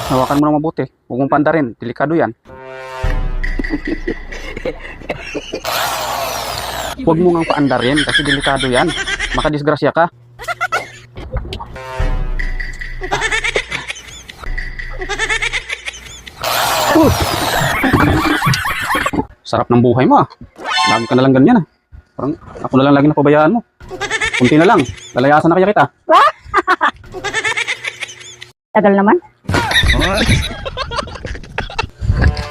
Hawakan mo na mabuti. Huwag mong panda rin. Delikado yan. Huwag mo ngang paanda rin kasi delikado yan. Makadisgrasya ka. Sarap ng buhay mo ah. Lagi ka na lang ganyan ah. Parang ako na lang lagi napabayaan mo. Kunti na lang. Lalayasan na kaya kita. Tagal naman.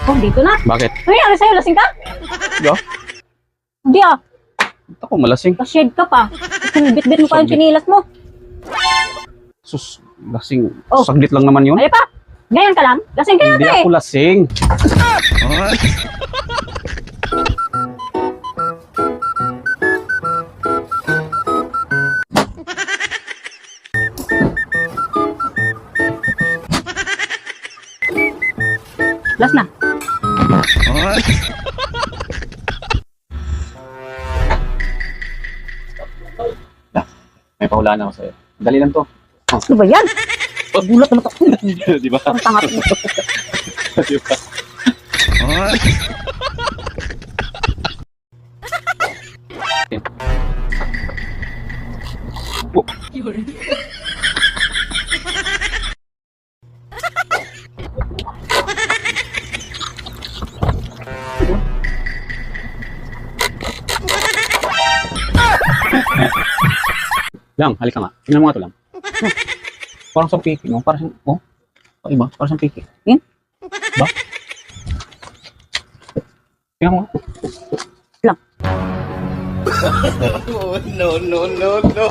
Oh, dito na. Bakit? Ano nangyari sa'yo? Lasing ka? Yo? Hindi ah. Ako malasing. Ka-shade ka pa. Bit-bit mo pa yung chinilas mo. Sus, lasing. Oh. Saglit lang naman yun. Ay pa. Ganyan ka lang? Lasing ka Hindi yata eh. ako lasing. Last na. May pahulaan ako sa'yo. Dali lang to. Ano ba yan? Gulat naman ako. Di ba? Parang tanga. Di ba? Lang, halika nga. Tingnan mo nga ito lang. Parang sa piki, no? Parang, oh? Oh, iba? Parang sa piki. Ba? Tingnan mo nga. Lang. No, no, no, no.